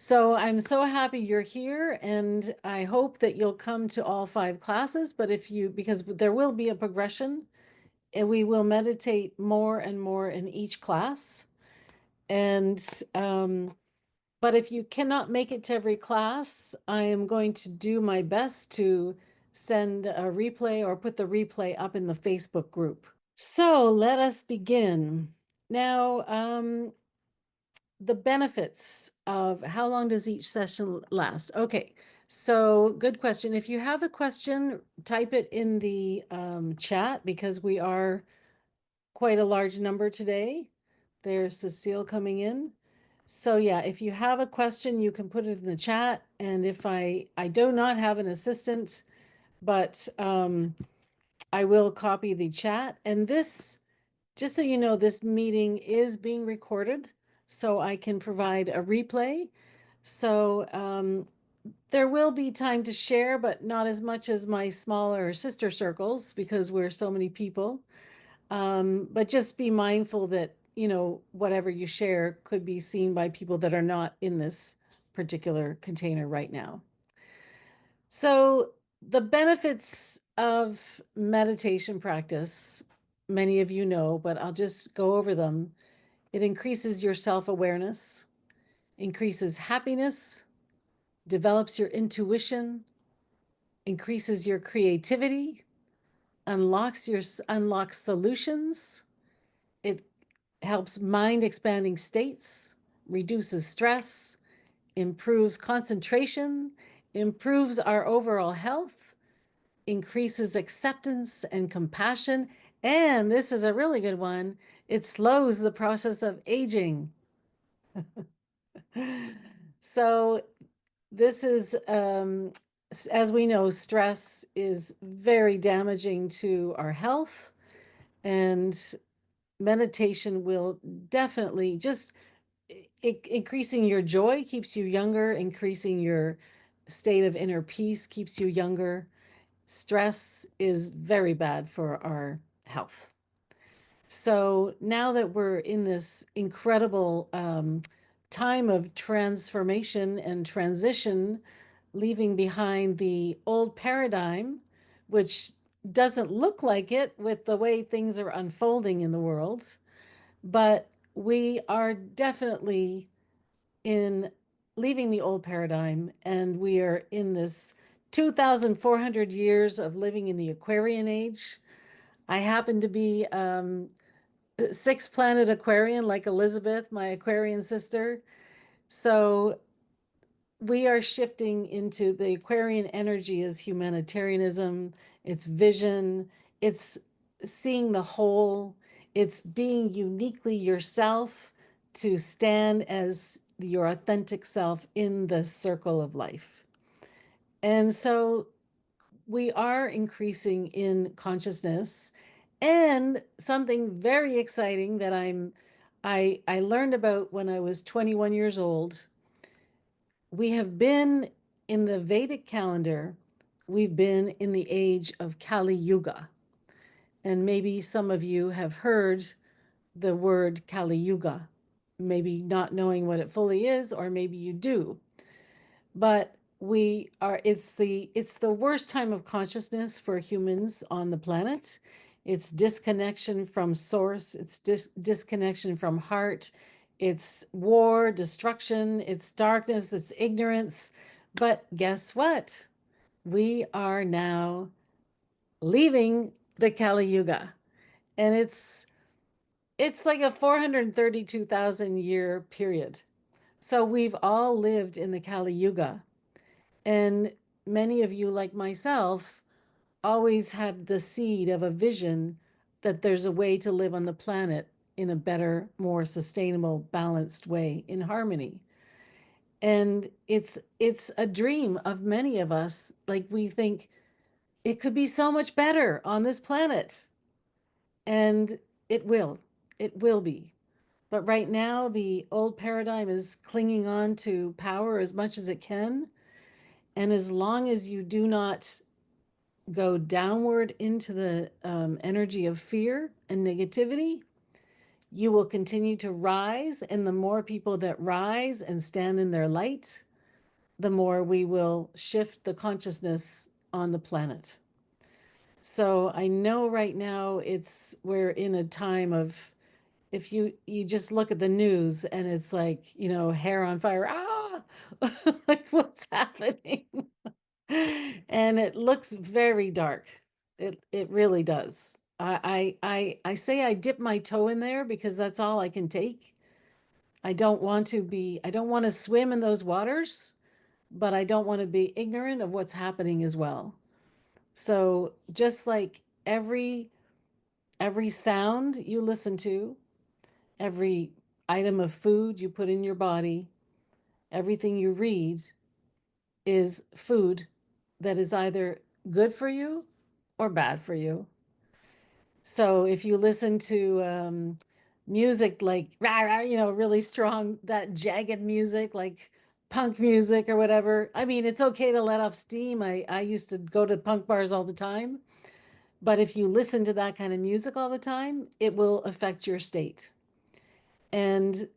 So I'm so happy you're here, and I hope that you'll come to all 5 classes. But because there will be a progression, and we will meditate more and more in each class. And but if you cannot make it to every class, I am going to do my best to send a replay or put the replay up in the Facebook group. So let us begin. Now, the benefits of how long does each session last? Okay, so good question. If you have a question, type it in the chat because we are quite a large number today. There's Cecile coming in. So yeah, if you have a question, you can put it in the chat. And if I do not have an assistant, but I will copy the chat. And this, just so you know, this meeting is being recorded, so I can provide a replay. So there will be time to share, but not as much as my smaller sister circles because we're so many people. But just be mindful that, whatever you share could be seen by people that are not in this particular container right now. So the benefits of meditation practice, many of you know, but I'll just go over them. It increases your self-awareness, increases happiness, develops your intuition, increases your creativity, unlocks solutions. It helps mind expanding states, reduces stress, improves concentration, improves our overall health, increases acceptance and compassion. And this is a really good one. It slows the process of aging. So this is, as we know, stress is very damaging to our health, and meditation will definitely just increasing your joy keeps you younger, increasing your state of inner peace keeps you younger. Stress is very bad for our health. So now that we're in this incredible time of transformation and transition, leaving behind the old paradigm, which doesn't look like it with the way things are unfolding in the world, but we are definitely in leaving the old paradigm, and we are in this 2,400 years of living in the Aquarian age. I happen to be 6 planet Aquarian, like Elizabeth, my Aquarian sister. So we are shifting into the Aquarian energy as humanitarianism, it's vision, it's seeing the whole, it's being uniquely yourself to stand as your authentic self in the circle of life. And so we are increasing in consciousness. And something very exciting that I learned about when I was 21 years old. We have been in the Vedic calendar, we've been in the age of Kali Yuga. And maybe some of you have heard the word Kali Yuga, maybe not knowing what it fully is, or maybe you do. But it's the worst time of consciousness for humans on the planet. It's disconnection from source, it's disconnection from heart, it's war, destruction, it's darkness, it's ignorance. But guess what? We are now leaving the Kali Yuga. And it's like a 432,000 year period. So we've all lived in the Kali Yuga. And many of you, like myself, always had the seed of a vision that there's a way to live on the planet in a better, more sustainable, balanced way in harmony. And it's a dream of many of us. Like, we think it could be so much better on this planet. And it will be. But right now, the old paradigm is clinging on to power as much as it can. And as long as you do not go downward into the energy of fear and negativity, you will continue to rise. And the more people that rise and stand in their light, the more we will shift the consciousness on the planet. So I know right now we're in a time of, if you just look at the news and it's like, hair on fire, like what's happening? And it looks very dark. It really does. I say I dip my toe in there because that's all I can take. I don't want to swim in those waters, but I don't want to be ignorant of what's happening as well. So just like every sound you listen to, every item of food you put in your body, everything you read is food that is either good for you or bad for you. So if you listen to music like rah, rah, really strong, that jagged music like punk music or whatever, I mean, it's okay to let off steam. I used to go to punk bars all the time. But if you listen to that kind of music all the time, it will affect your state. And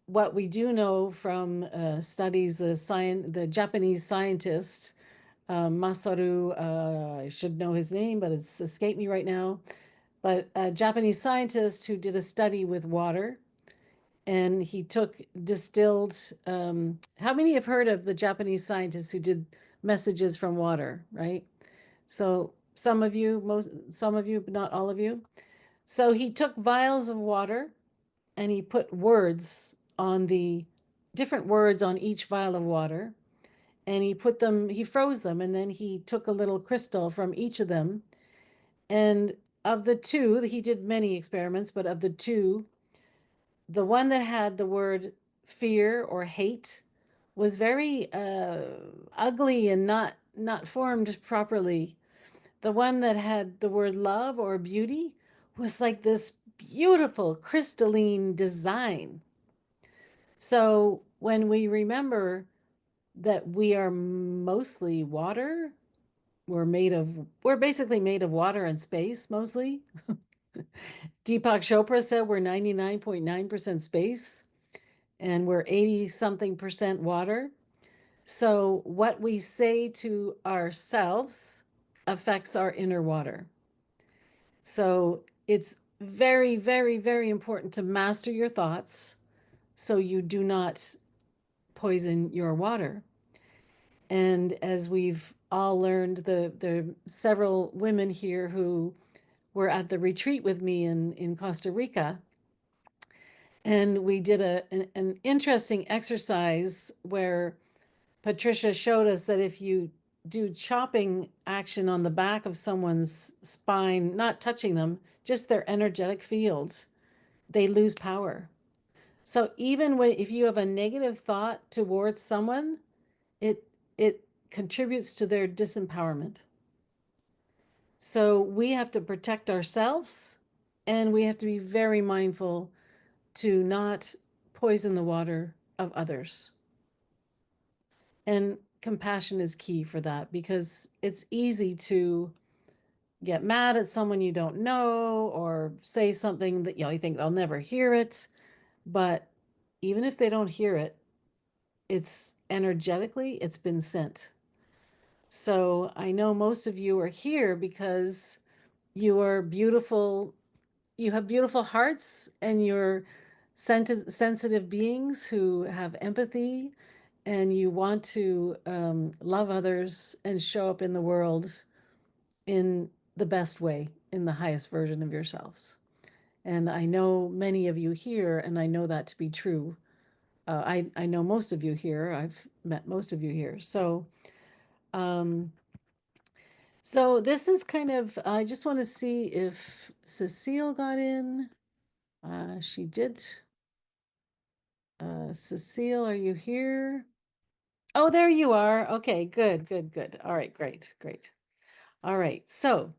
what we do know from studies, the Japanese scientist, Masaru, I should know his name, but it's escaped me right now. But a Japanese scientist who did a study with water, and he took distilled. How many have heard of the Japanese scientists who did messages from water, right? So some of you, but not all of you. So he took vials of water and he put different words on each vial of water, and he froze them, and then he took a little crystal from each of them. And of the two, he did many experiments, but of the two, the one that had the word fear or hate was very ugly and not formed properly. The one that had the word love or beauty was like this beautiful crystalline design. So when we remember that we are mostly water, we're basically made of water and space mostly. Deepak Chopra said we're 99.9% space and we're 80 something percent water. So what we say to ourselves affects our inner water. So it's very, very, very important to master your thoughts so you do not poison your water. And as we've all learned, the several women here who were at the retreat with me in Costa Rica, and we did an interesting exercise where Patricia showed us that if you do chopping action on the back of someone's spine, not touching them, just their energetic field, they lose power. So even if you have a negative thought towards someone, it contributes to their disempowerment. So we have to protect ourselves, and we have to be very mindful to not poison the water of others. And compassion is key for that, because it's easy to get mad at someone you don't know or say something that you think they'll never hear it. But even if they don't hear it, it's energetically, it's been sent. So I know most of you are here because you are beautiful. You have beautiful hearts, and you're sensitive beings who have empathy, and you want to love others and show up in the world in the best way, in the highest version of yourselves. And I know many of you here, and I know that to be true. I know most of you here. I've met most of you here. Um, so this is kind of, I just want to see if Cecile got in. She did. Cecile, are you here? Oh, there you are. Okay, good, good, good. All right, great, great. All right, so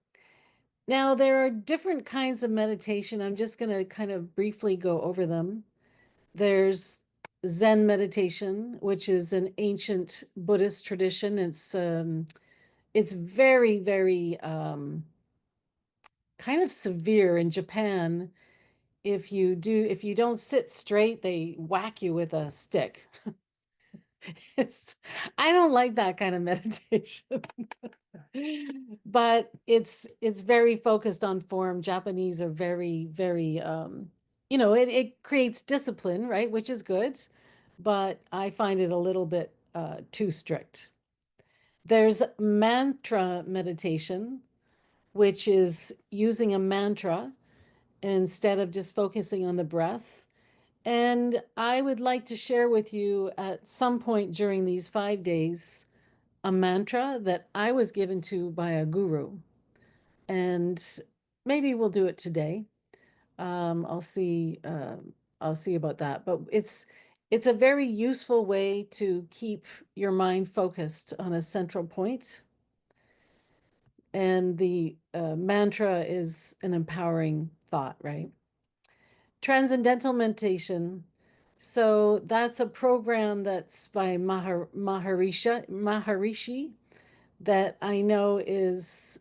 now there are different kinds of meditation. I'm just going to kind of briefly go over them. There's Zen meditation, which is an ancient Buddhist tradition. It's very, very kind of severe in Japan. if you don't sit straight, they whack you with a stick. It's, I don't like that kind of meditation. But it's very focused on form. Japanese are very, very it creates discipline, right? Which is good, but I find it a little bit too strict. There's mantra meditation, which is using a mantra instead of just focusing on the breath. And I would like to share with you at some point during these 5 days a mantra that I was given to by a guru. And maybe we'll do it today. I'll see. I'll see about that. But it's a very useful way to keep your mind focused on a central point. And the mantra is an empowering thought, right? Transcendental meditation. So that's a program that's by Maharishi that I know is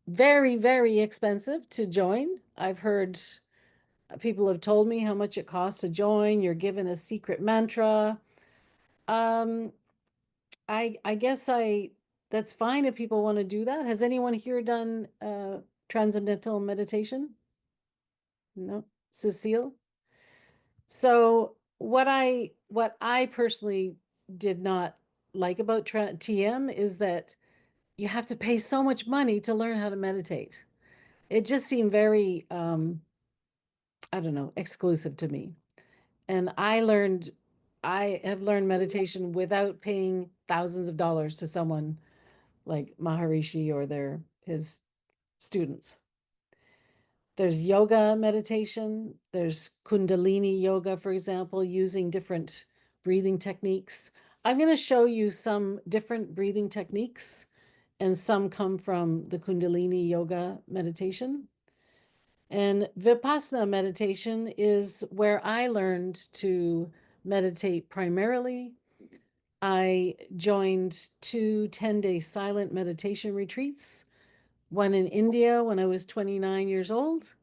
very, very expensive to join. I've heard people have told me how much it costs to join. You're given a secret mantra. Um, I guess that's fine if people want to do that. Has anyone here done transcendental meditation? No, Cecile? So what I personally did not like about TM is that you have to pay so much money to learn how to meditate. It just seemed very I don't know, exclusive to me. And I have learned meditation without paying thousands of dollars to someone like Maharishi or his students. There's yoga meditation. There's Kundalini yoga, for example, using different breathing techniques. I'm going to show you some different breathing techniques, and some come from the Kundalini yoga meditation. And Vipassana meditation is where I learned to meditate primarily. I joined 2 10-day silent meditation retreats, one in India when I was 29 years old,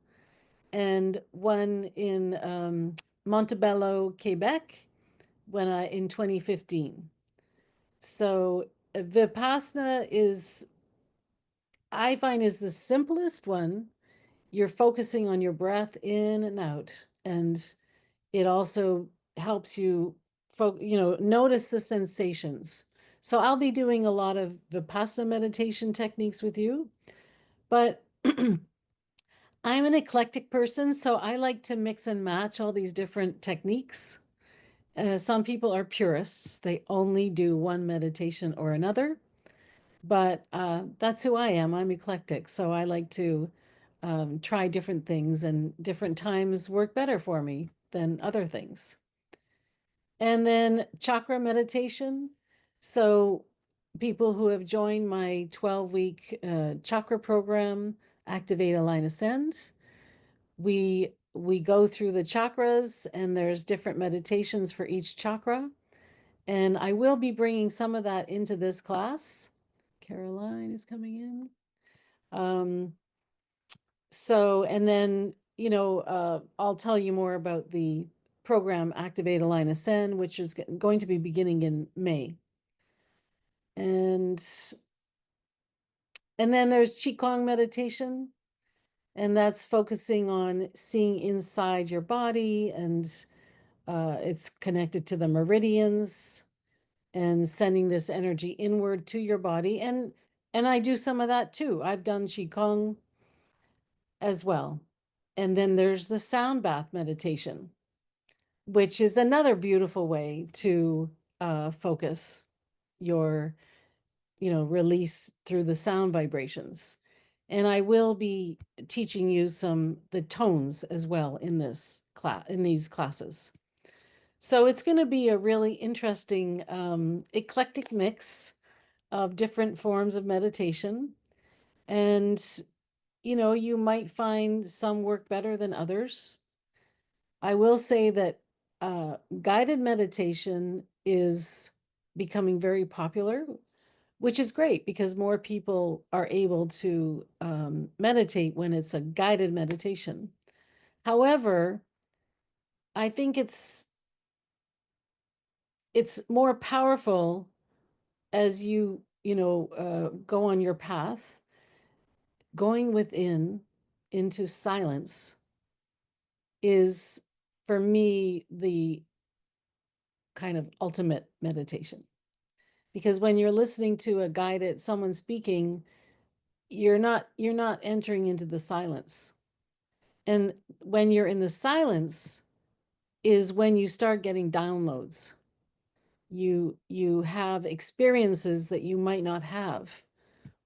and one in Montebello, Quebec, in 2015. So Vipassana I find, is the simplest one. You're focusing on your breath in and out, and it also helps you notice the sensations. So I'll be doing a lot of Vipassana meditation techniques with you, but I'm an eclectic person, so I like to mix and match all these different techniques. Some people are purists. They only do one meditation or another, but that's who I am. I'm eclectic, so I like to try different things, and different times work better for me than other things. And then chakra meditation. So people who have joined my 12-week chakra program, Activate, Align, Ascend, we go through the chakras, and there's different meditations for each chakra. And I will be bringing some of that into this class. Caroline is coming in. And then, I'll tell you more about the program Activate, Align, Ascend, which is going to be beginning in May. And then there's Qigong meditation, and that's focusing on seeing inside your body, and it's connected to the meridians and sending this energy inward to your body. And I do some of that too. I've done Qigong as well. And then there's the sound bath meditation, which is another beautiful way to focus your, release through the sound vibrations. And I will be teaching you the tones as well in these classes. So it's going to be a really interesting, eclectic mix of different forms of meditation. And, you might find some work better than others. I will say that guided meditation is becoming very popular, which is great because more people are able to meditate when it's a guided meditation. However, I think it's more powerful as you go on your path, going within into silence is for me the kind of ultimate meditation. Because when you're listening to a guided someone speaking, you're not entering into the silence. And when you're in the silence is when you start getting downloads. You have experiences that you might not have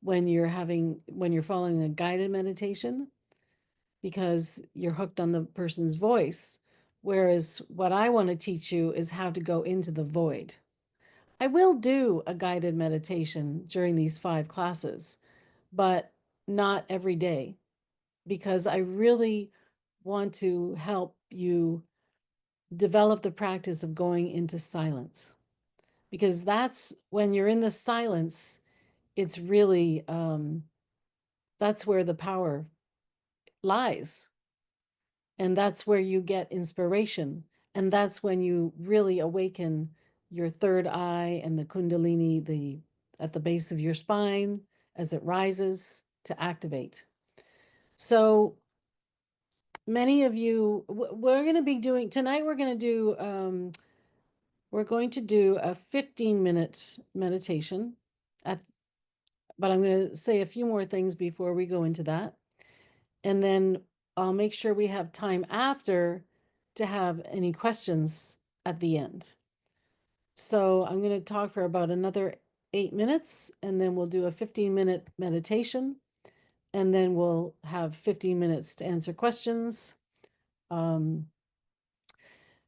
when you're following a guided meditation, because you're hooked on the person's voice. Whereas what I want to teach you is how to go into the void. I will do a guided meditation during these 5 classes, but not every day, because I really want to help you develop the practice of going into silence. Because that's when you're in the silence, it's really, that's where the power lies. And that's where you get inspiration. And that's when you really awaken your third eye and the kundalini, at the base of your spine as it rises to activate. So many of you, we're going to be doing tonight, we're going to do a 15-minute meditation at, but I'm going to say a few more things before we go into that. And then I'll make sure we have time after to have any questions at the end. So I'm going to talk for about another 8 minutes, and then we'll do a 15-minute meditation, and then we'll have 15 minutes to answer questions. Um,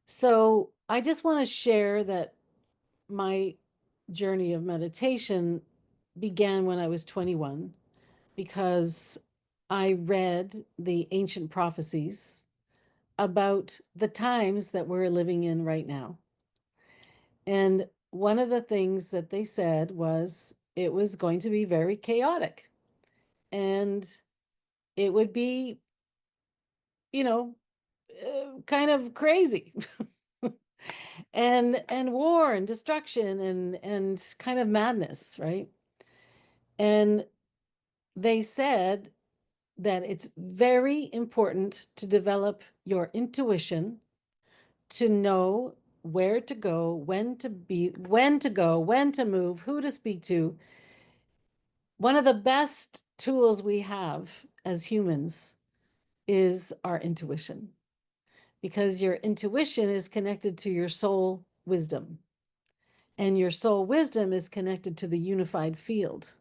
so I just want to share that my journey of meditation began when I was 21, because I read the ancient prophecies about the times that we're living in right now. And one of the things that they said was it was going to be very chaotic, and it would be, you know, kind of crazy. And war and destruction and kind of madness, right? And they said that it's very important to develop your intuition, to know where to go, when to go, when to move, who to speak to. One of the best tools we have as humans is our intuition, because your intuition is connected to your soul wisdom, and your soul wisdom is connected to the unified field.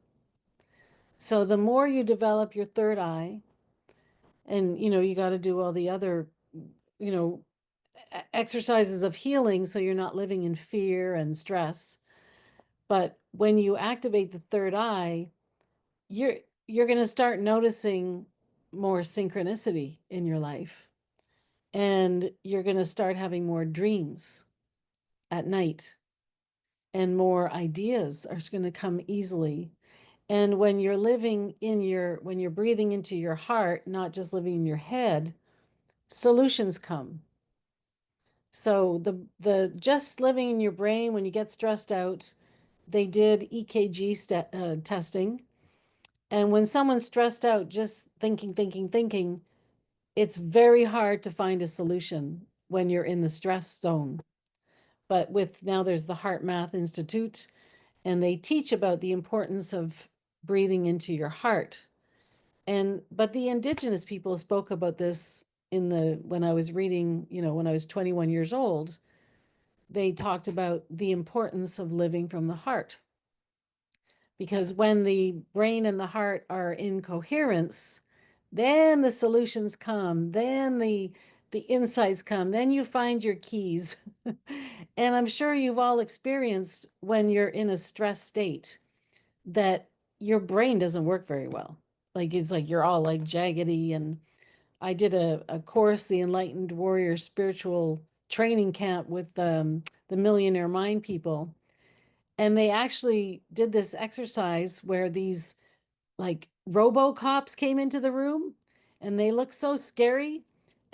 So the more you develop your third eye, and you got to do all the other, you know, exercises of healing so you're not living in fear and stress. But when you activate the third eye, you're you're going to start noticing more synchronicity in your life, and you're going to start having more dreams at night, and more ideas are going to come easily. And when you're when you're breathing into your heart, not just living in your head, solutions come. So the just living in your brain, when you get stressed out, they did EKG testing. And when someone's stressed out, just thinking, it's very hard to find a solution when you're in the stress zone. But now there's the Heart Math Institute, and they teach about the importance of breathing into your heart. But the indigenous people spoke about this when I was reading, when I was 21 years old. They talked about the importance of living from the heart, because when the brain and the heart are in coherence, then the solutions come, then the insights come, then you find your keys. And I'm sure you've all experienced when you're in a stress state that your brain doesn't work very well. Like it's like you're all like jaggedy. And I did a course, the Enlightened Warrior Spiritual Training Camp, with the Millionaire Mind people. And they actually did this exercise where these like RoboCops came into the room, and they looked so scary.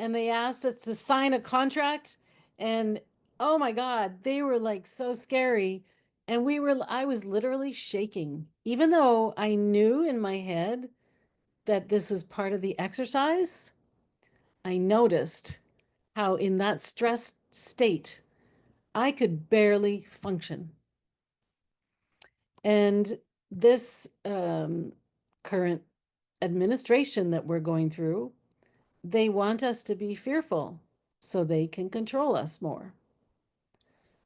and they asked us to sign a contract. And oh my God, they were like so scary. And I was literally shaking, even though I knew in my head that this was part of the exercise. I noticed how in that stressed state, I could barely function. And this current administration that we're going through, they want us to be fearful so they can control us more.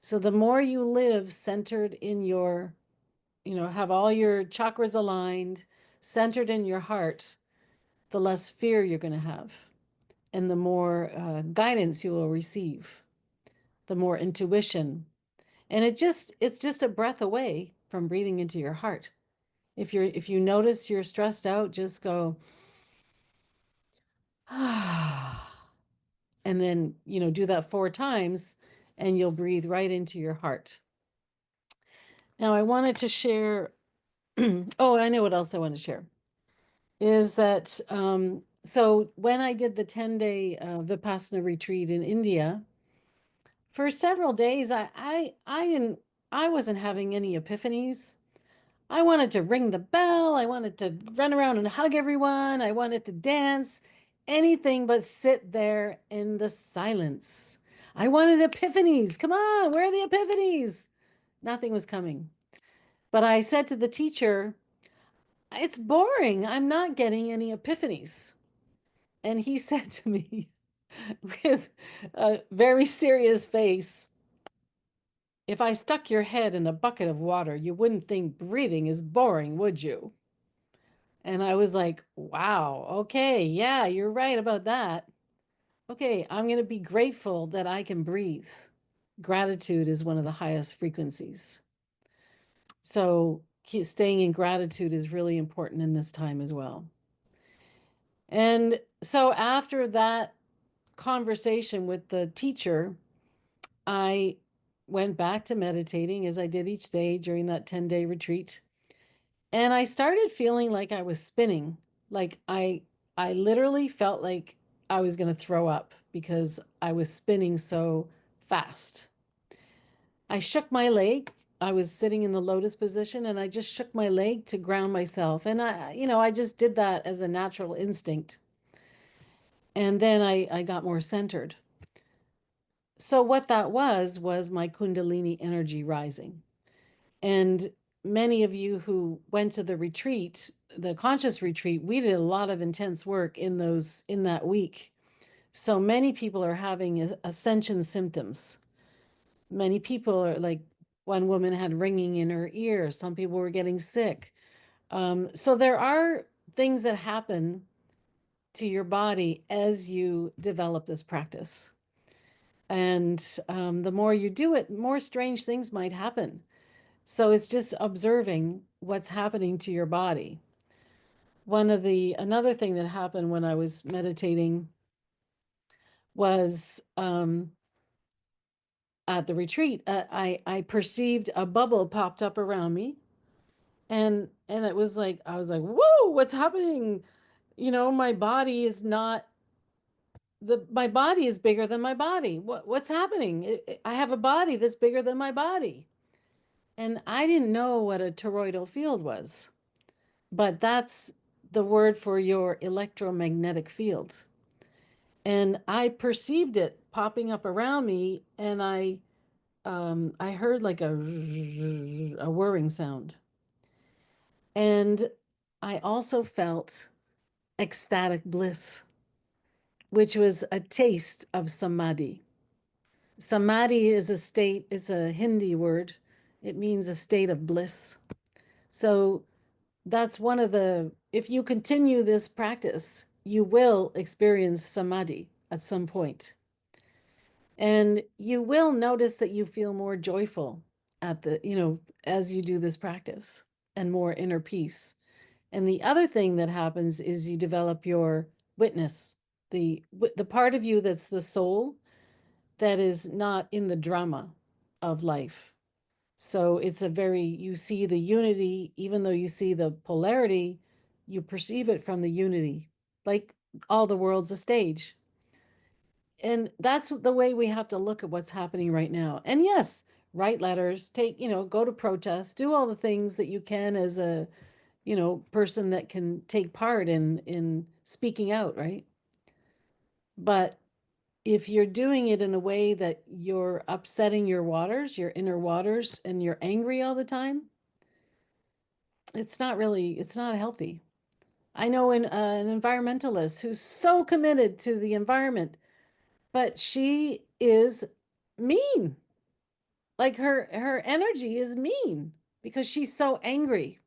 So the more you live centered in your, have all your chakras aligned, centered in your heart, the less fear you're going to have, and the more guidance you will receive, the more intuition. And it's just a breath away from breathing into your heart. If you notice you're stressed out, just go, and then, do that 4 times and you'll breathe right into your heart. Now, I wanted to share, oh, I know what else I want to share is that, so when I did the 10-day Vipassana retreat in India, for several days, I wasn't having any epiphanies. I wanted to ring the bell. I wanted to run around and hug everyone. I wanted to dance, anything but sit there in the silence. I wanted epiphanies. Come on, where are the epiphanies? Nothing was coming. But I said to the teacher, it's boring. I'm not getting any epiphanies. And he said to me with a very serious face, if I stuck your head in a bucket of water, you wouldn't think breathing is boring, would you? And I was like, wow, okay, yeah, you're right about that. Okay, I'm going to be grateful that I can breathe. Gratitude is one of the highest frequencies. So staying in gratitude is really important in this time as well. And so after that conversation with the teacher, I went back to meditating as I did each day during that 10-day retreat. And I started feeling like I was spinning. Like I literally felt like I was going to throw up because I was spinning so fast. I shook my leg. I was sitting in the lotus position and I just shook my leg to ground myself. And I just did that as a natural instinct. And then I got more centered. So what that was my Kundalini energy rising. And many of you who went to the retreat, the conscious retreat, we did a lot of intense work in that week. So many people are having ascension symptoms. Many people are like, one woman had ringing in her ear. Some people were getting sick. So there are things that happen to your body as you develop this practice. And the more you do it, more strange things might happen. So it's just observing what's happening to your body. Another thing that happened when I was meditating was at the retreat, I perceived a bubble popped up around me, and it was like I was like, "Whoa, what's happening?" My body is not my body is bigger than my body. What's happening? I have a body that's bigger than my body, and I didn't know what a toroidal field was. But that's the word for your electromagnetic field. And I perceived it popping up around me, and I heard like a whirring sound. And I also felt ecstatic bliss, which was a taste of samadhi. Samadhi is a state, it's a Hindi word. It means a state of bliss. So that's one of if you continue this practice, you will experience samadhi at some point. And you will notice that you feel more joyful as you do this practice and more inner peace. And the other thing that happens is you develop your witness, the part of you that's the soul that is not in the drama of life. So you see the unity, even though you see the polarity, you perceive it from the unity, like all the world's a stage. And that's the way we have to look at what's happening right now. And yes, write letters, take, go to protests, do all the things that you can as a, person that can take part in speaking out, right? But if you're doing it in a way that you're upsetting your waters, your inner waters, and you're angry all the time, it's not healthy. I know an environmentalist who's so committed to the environment, but she is mean. Like her energy is mean because she's so angry.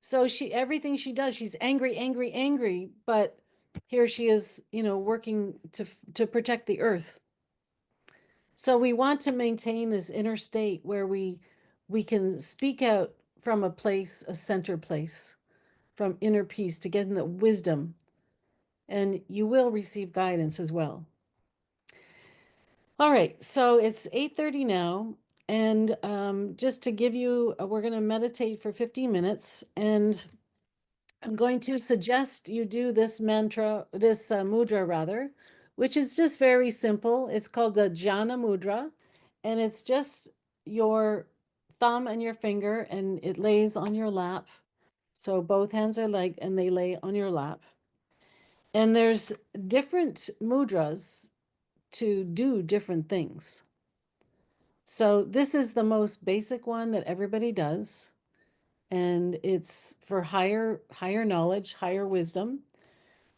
So everything she does, she's angry, angry, angry, but here she is, working to protect the earth. So we want to maintain this inner state where we can speak out from a place, a center place, from inner peace to get in the wisdom, and you will receive guidance as well. All right, so it's 8:30 now, and just to give you, we're going to meditate for 15 minutes, and I'm going to suggest you do this mantra, this mudra rather, which is just very simple. It's called the Jhana Mudra, and it's just your thumb and your finger, and it lays on your lap. So both hands are like, and they lay on your lap. And there's different mudras to do different things. So this is the most basic one that everybody does, and it's for higher knowledge, higher wisdom.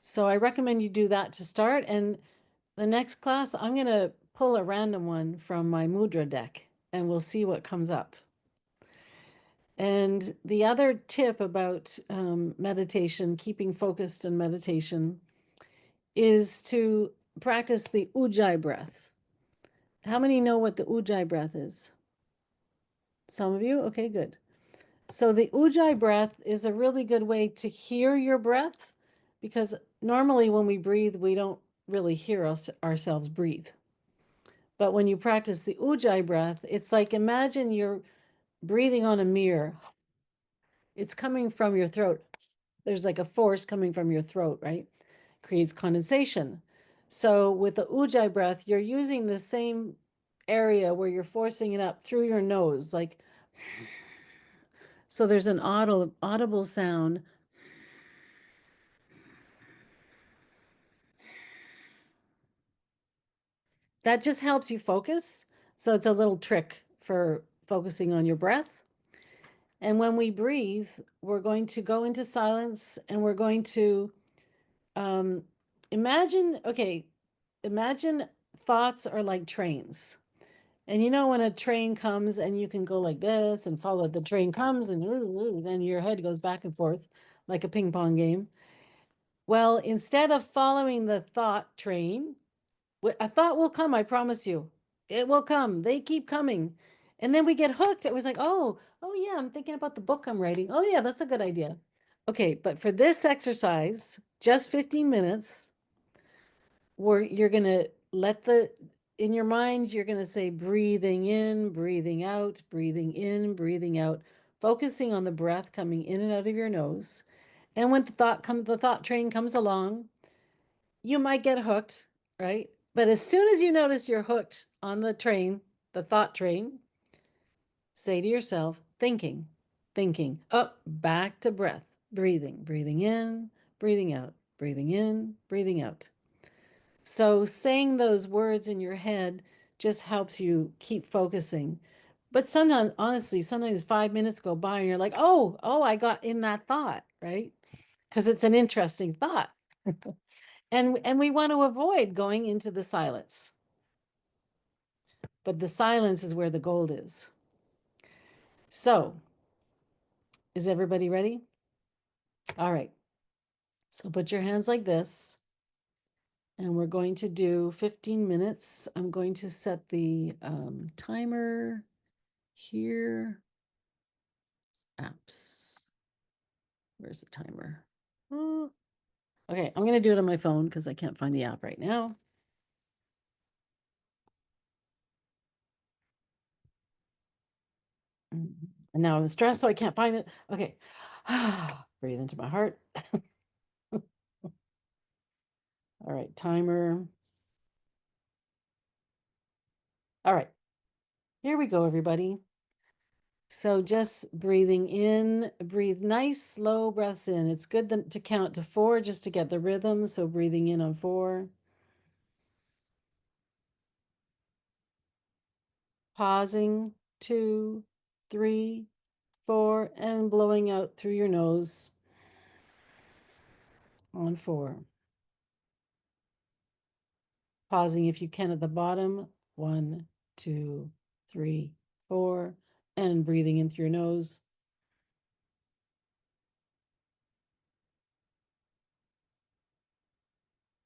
So I recommend you do that to start. And the next class, I'm going to pull a random one from my mudra deck, and we'll see what comes up. And the other tip about meditation, keeping focused in meditation, is to practice the ujjayi breath. How many know what the ujjayi breath is? Some of you? Okay, good. So the ujjayi breath is a really good way to hear your breath, because normally when we breathe, we don't really hear ourselves breathe. But when you practice the ujjayi breath, it's like, imagine you're breathing on a mirror. It's coming from your throat. There's like a force coming from your throat, right? Creates condensation. So with the ujjayi breath, you're using the same area where you're forcing it up through your nose, like, so there's an audible sound. That just helps you focus. So it's a little trick for focusing on your breath. And when we breathe, we're going to go into silence, and we're going to um, imagine thoughts are like trains. And when a train comes and you can go like this and follow the train comes, and then your head goes back and forth like a ping pong game. Well, instead of following the thought train, a thought will come, I promise you. It will come. They keep coming. And then we get hooked. It was like, oh yeah, I'm thinking about the book I'm writing. Oh yeah, that's a good idea. Okay, but for this exercise, just 15 minutes, where you're going to in your mind, you're going to say breathing in, breathing out, breathing in, breathing out, focusing on the breath coming in and out of your nose. And when the thought train comes along, you might get hooked, right? But as soon as you notice you're hooked on the train, the thought train, say to yourself, thinking, up, back to breath, breathing in, breathing out, breathing in, breathing out. So saying those words in your head just helps you keep focusing. But sometimes, honestly, sometimes 5 minutes go by and you're like, oh, I got in that thought, right? Because it's an interesting thought. And we want to avoid going into the silence. But the silence is where the gold is. So, is everybody ready? All right. So put your hands like this. And we're going to do 15 minutes. I'm going to set the timer here. Apps. Where's the timer? Oh. Okay, I'm going to do it on my phone because I can't find the app right now. And now I'm stressed, so I can't find it. Okay. Breathe into my heart. All right, timer. All right, here we go, everybody. So just breathing in, breathe nice, slow breaths in. It's good to count to 4 just to get the rhythm. So breathing in on 4, pausing, 2, 3, 4, and blowing out through your nose on 4. Pausing if you can at the bottom, 1, 2, 3, 4, and breathing in through your nose.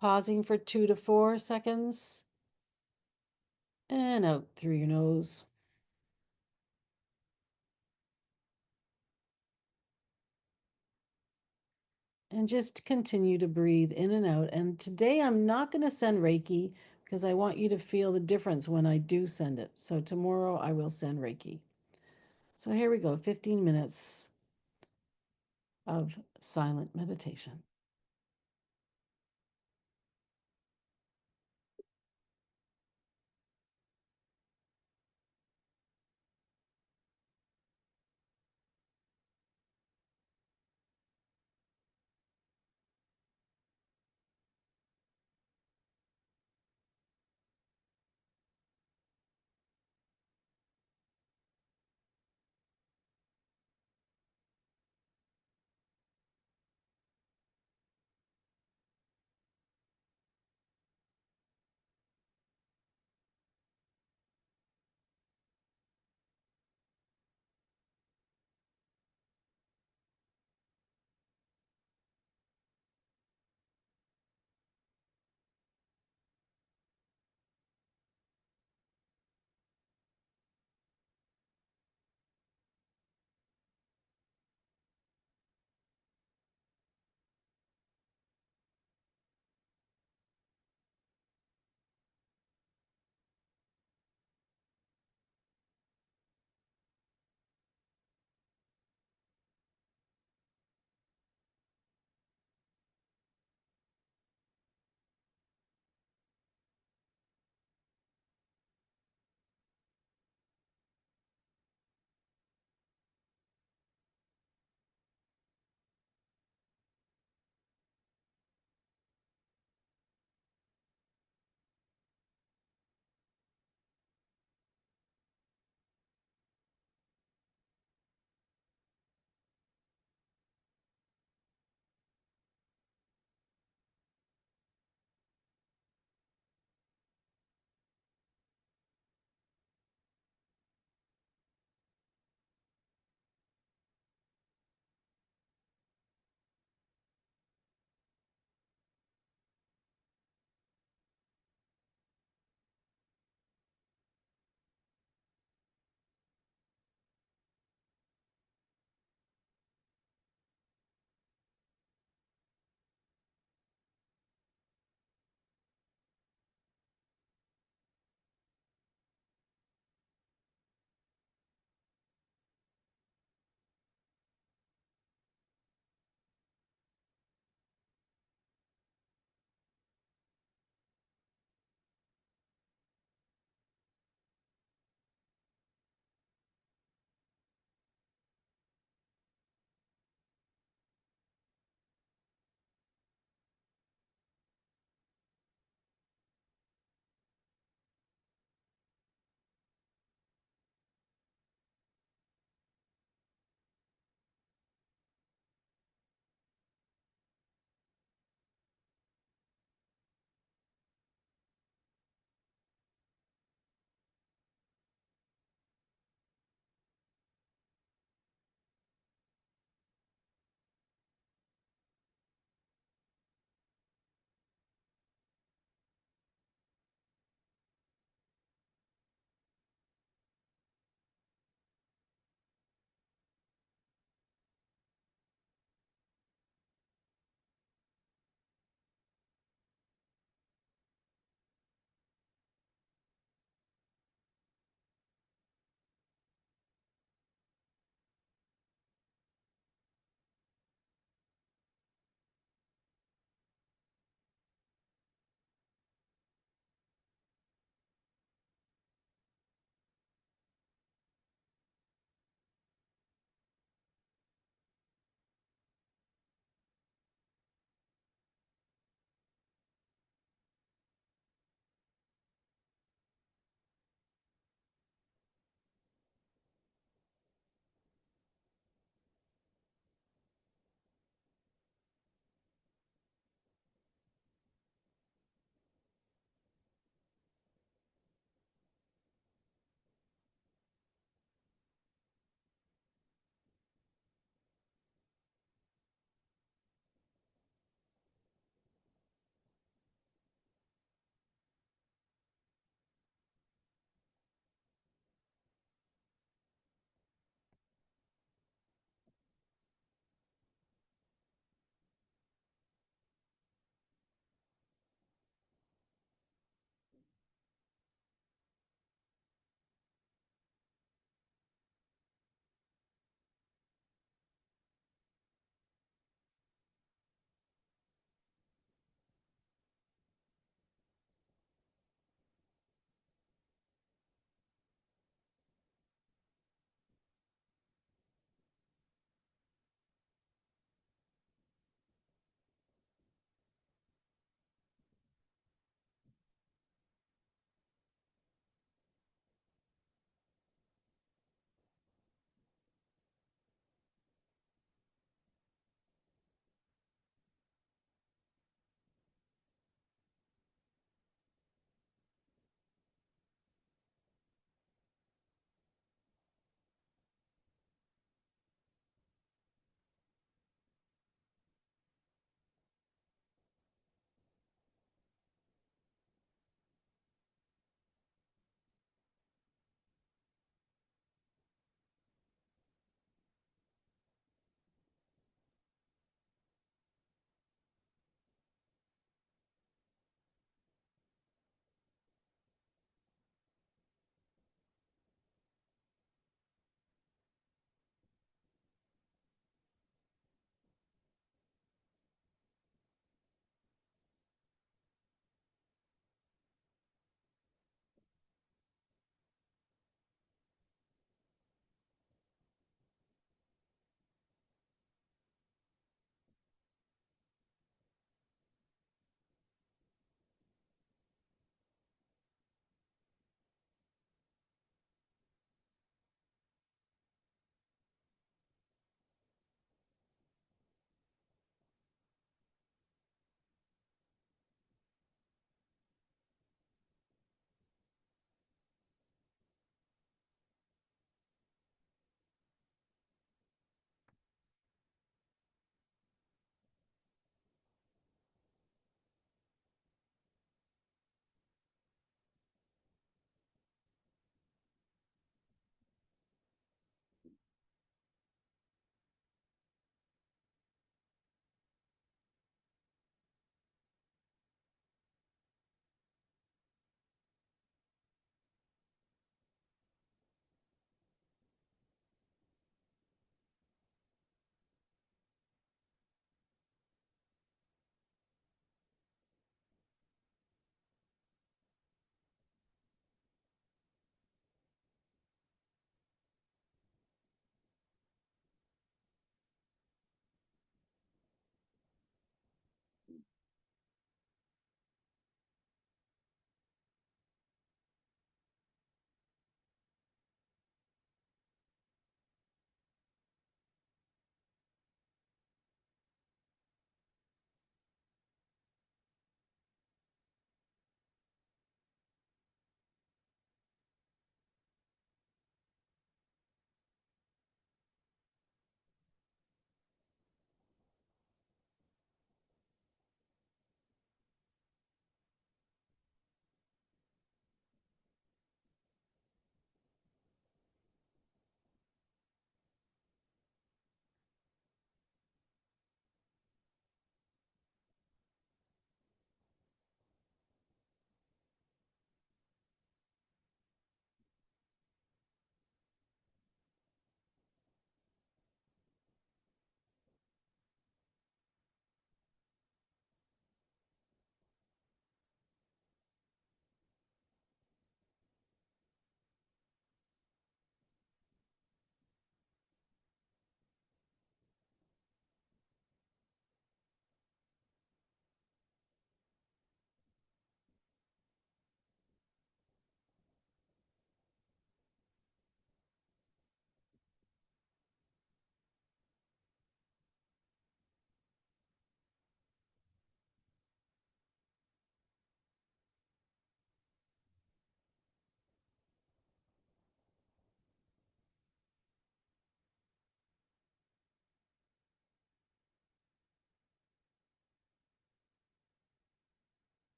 Pausing for 2 to 4 seconds, and out through your nose. And just continue to breathe in and out. And today I'm not going to send Reiki because I want you to feel the difference when I do send it. So tomorrow I will send Reiki. So here we go, 15 minutes of silent meditation.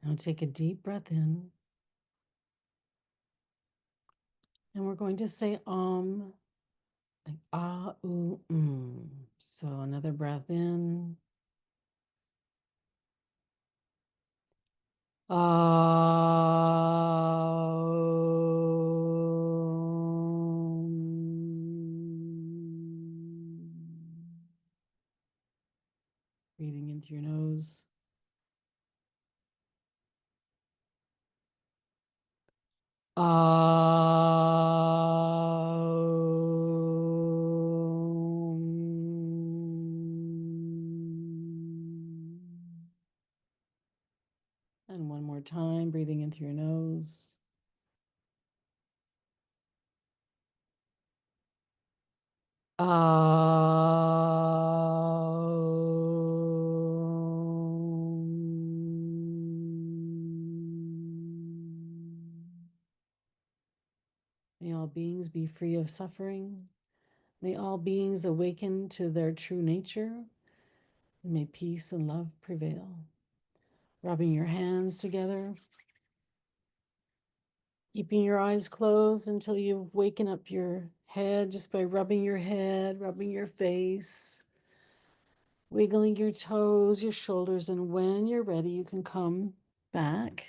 Now take a deep breath in. And we're going to say like ah, ooh, So another breath in. Breathing into your nose. And one more time, breathing into your nose. May all beings be free of suffering. May all beings awaken to their true nature. And may peace and love prevail. Rubbing your hands together. Keeping your eyes closed until you waken up your head just by rubbing your head, rubbing your face, wiggling your toes, your shoulders. And when you're ready, you can come back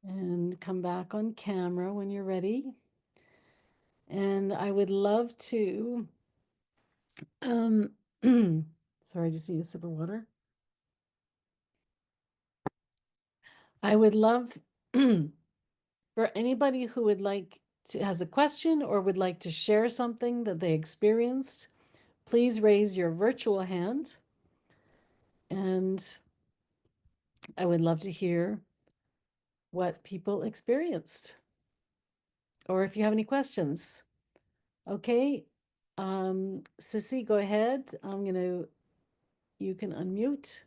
and come back on camera when you're ready. And I would love to, sorry, I just need a sip of water. I would love for anybody who would like to, has a question or would like to share something that they experienced, please raise your virtual hand. And I would love to hear what people experienced or if you have any questions. Okay. Sissy, go ahead. You can unmute.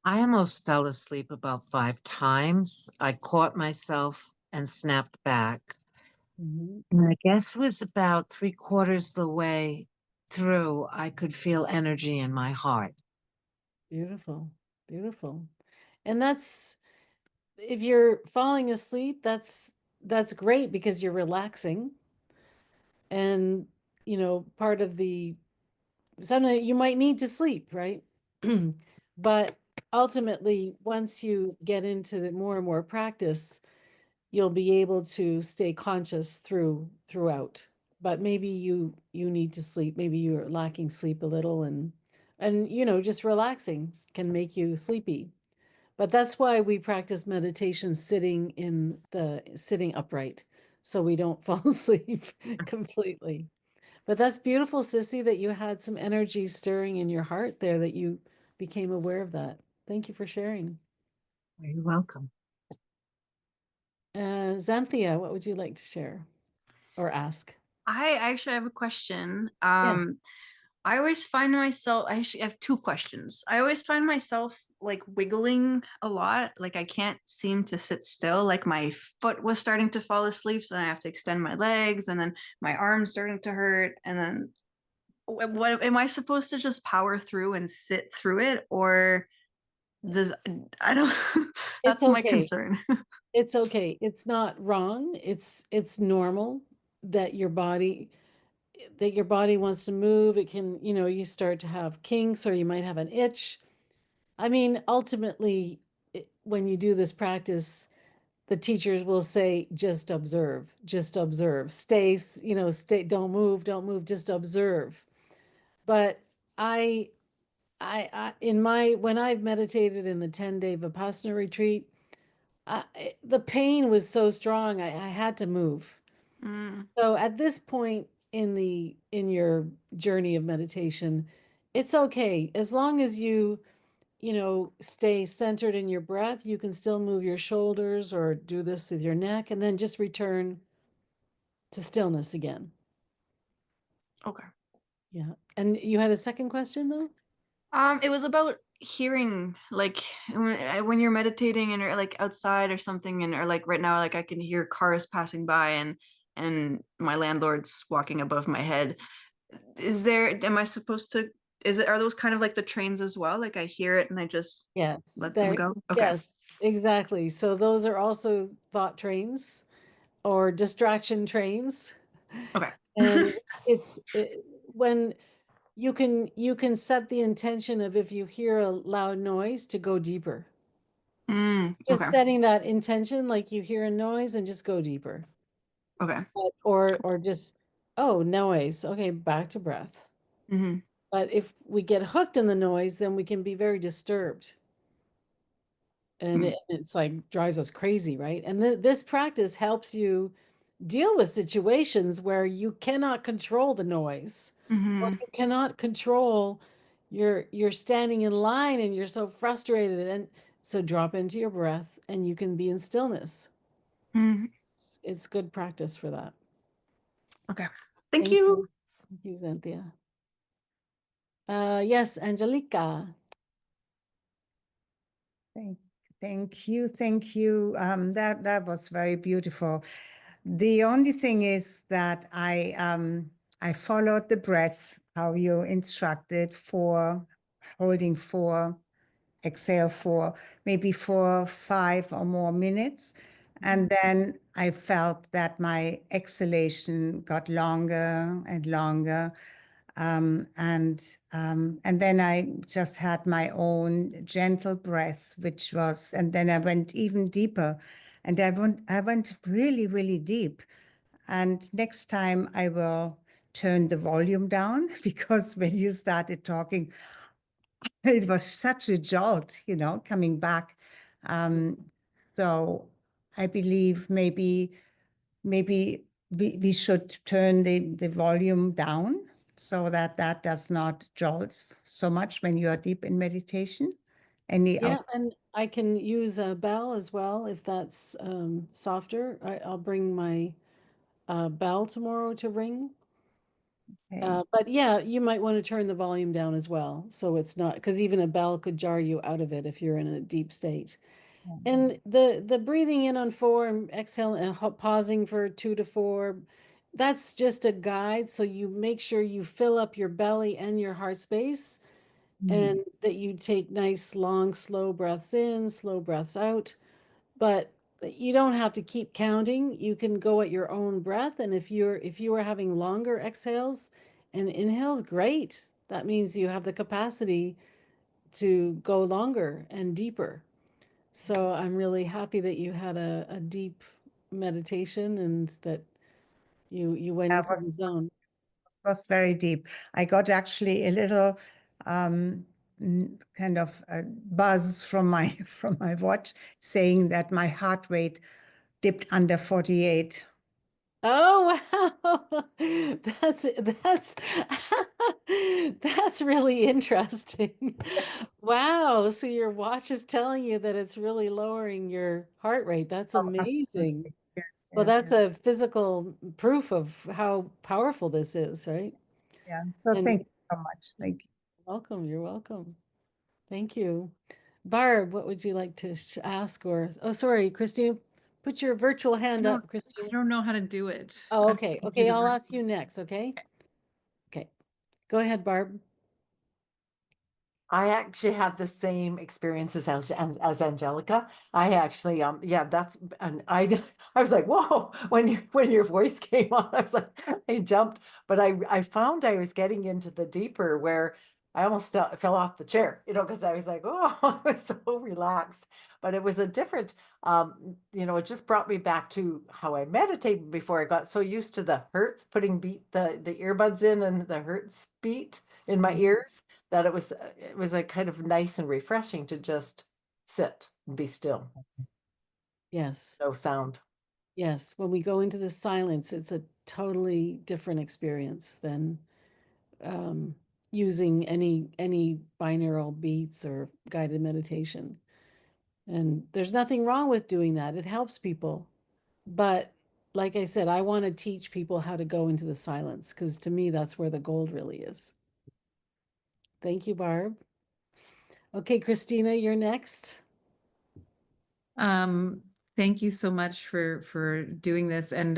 I almost fell asleep about 5 times. I caught myself and snapped back. Mhm. And I guess it was about 3/4 the way through, I could feel energy in my heart. Beautiful, beautiful. And that's, if you're falling asleep, that's great because you're relaxing. And part of the sometimes you might need to sleep, right? But ultimately, once you get into the more and more practice, you'll be able to stay conscious throughout. But maybe you need to sleep. Maybe you're lacking sleep a little, and just relaxing can make you sleepy. But that's why we practice meditation sitting upright, so we don't fall asleep completely. But that's beautiful, Sissy, that you had some energy stirring in your heart there, that you became aware of that. Thank you for sharing. You're welcome. Xanthia, what would you like to share or ask? I actually have a question. Yes. I always find myself, I actually have two questions. I always find myself like wiggling a lot. Like I can't seem to sit still. Like my foot was starting to fall asleep, so then I have to extend my legs, and then my arm's starting to hurt. And then what am I supposed to just power through and sit through it? Or does, I don't, It's that's my okay. concern. It's okay. It's not wrong. It's normal that your body wants to move. It can, you start to have kinks or you might have an itch. I mean, ultimately, when you do this practice, the teachers will say, just observe, stay, don't move, just observe. But I, when I've meditated in the 10-day Vipassana retreat, the pain was so strong, I had to move. Mm, So at this point in your journey of meditation, it's okay. As long as you stay centered in your breath, you can still move your shoulders or do this with your neck and then just return to stillness again. okay. Yeah. And you had a second question though? It was about hearing, like when you're meditating and you're like outside or something, and or like right now, like I can hear cars passing by, and my landlord's walking above my head. Am I supposed to are those kind of like the trains as well? Like I hear it and I just Yes, let them there, go? Okay. yes, exactly. So those are also thought trains or distraction trains. Okay. And when you can set the intention of if you hear a loud noise to go deeper. Just Okay. setting that intention, like you hear a noise and just go deeper. Okay. Or just, oh, noise. Okay, back to breath. Hmm. But if we get hooked in the noise, then we can be very disturbed. And it's like drives us crazy, right? And this practice helps you deal with situations where you cannot control the noise, or Hmm. you cannot control you're standing in line and you're so frustrated, and so drop into your breath and you can be in stillness. Hmm. It's good practice for that. Okay. Thank Thank you. you. Thank you, Xanthia. Yes, Angelica. Thank, thank you, thank you. That was very beautiful. The only thing is that I followed the breath, how you instructed, for holding 4, exhale 4, maybe 4, 5 or more minutes. And then I felt that my exhalation got longer and longer. And then I just had my own gentle breath, and then I went even deeper, and I went really, really deep. And next time I will turn the volume down because when you started talking, it was such a jolt, coming back. Um, so I believe maybe we should turn the volume down so that that does not jolt so much when you are deep in meditation. Any Yeah, of and I can use a bell as well if that's softer. I'll bring my bell tomorrow to ring. okay. But yeah, you might want to turn the volume down as well. So it's not, because even a bell could jar you out of it if you're in a deep state. And the breathing in on 4 and exhale and pausing for 2 to 4, that's just a guide. So you make sure you fill up your belly and your heart space, Mm, and that you take nice, long, slow breaths in, slow breaths out. But you don't have to keep counting. You can go at your own breath. And if you are having longer exhales and inhales, great. That means you have the capacity to go longer and deeper. So I'm really happy that you had a deep meditation and that you went that into the zone. was very deep. I got actually a little kind of a buzz from my from my watch saying that my heart rate dipped under 48. Oh wow. That's that's really interesting. Wow. So your watch is telling you that it's really lowering your heart rate. That's Oh, amazing. absolutely. Yes, Well, yes, that's yes. a physical proof of how powerful this is, right? Yeah. So And thank you so much. Thank you. welcome. You're welcome. Thank you. Barb, what would you like to ask or, oh, sorry, Christina, put your virtual hand up, I Christina. don't know how to do it. Oh, I'm okay. gonna do Okay, the I'll ver- ask you next, okay? Okay. Go ahead, Barb. I actually had the same experience as Angelica. I actually, yeah, that's, and I was like, whoa, when your voice came on, I was like, I jumped, but I found I was getting into the deeper where I almost fell off the chair, because I was like, oh, I was so relaxed. But it was a different, it just brought me back to how I meditated before I got so used to the hertz, putting the earbuds in and the hertz beat in my ears, that it was like kind of nice and refreshing to just sit and be still. Yes. No sound. Yes. When we go into the silence, it's a totally different experience than um, using any binaural beats or guided meditation. And there's nothing wrong with doing that. It helps people. But like I said, I want to teach people how to go into the silence because to me, that's where the gold really is. Thank you, Barb. Okay, Christina, you're next. Um, thank you so much for doing this. And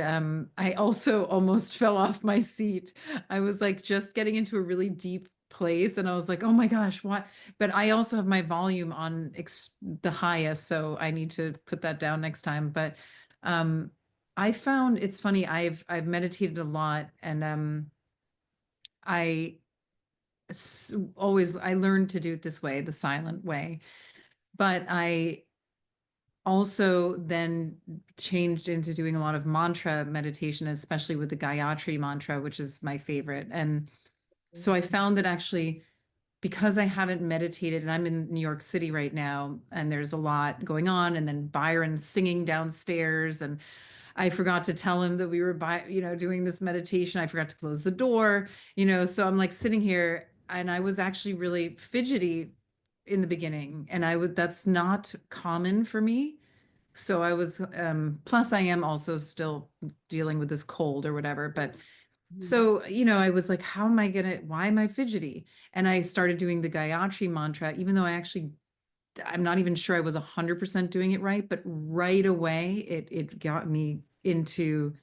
I also almost fell off my seat. I was like just getting into a really deep place. And I was like, oh my gosh, what? But I also have my volume on the highest, so I need to put that down next time. But I found it's funny. I've meditated a lot, and I always I learned to do it this way, the silent way. But I also then changed into doing a lot of mantra meditation, especially with the Gayatri mantra, which is my favorite. And so I found that actually, because I haven't meditated, and I'm in New York City right now, and there's a lot going on, and then Byron's singing downstairs, and I forgot to tell him that we were doing this meditation. I forgot to close the door, so I'm like sitting here, and I was actually really fidgety in the beginning, and that's not common for me. So I was, plus I am also still dealing with this cold or whatever, but so, I was like, why am I fidgety? And I started doing the Gayatri mantra, even though I'm not even sure I was 100% doing it right, but right away it got me into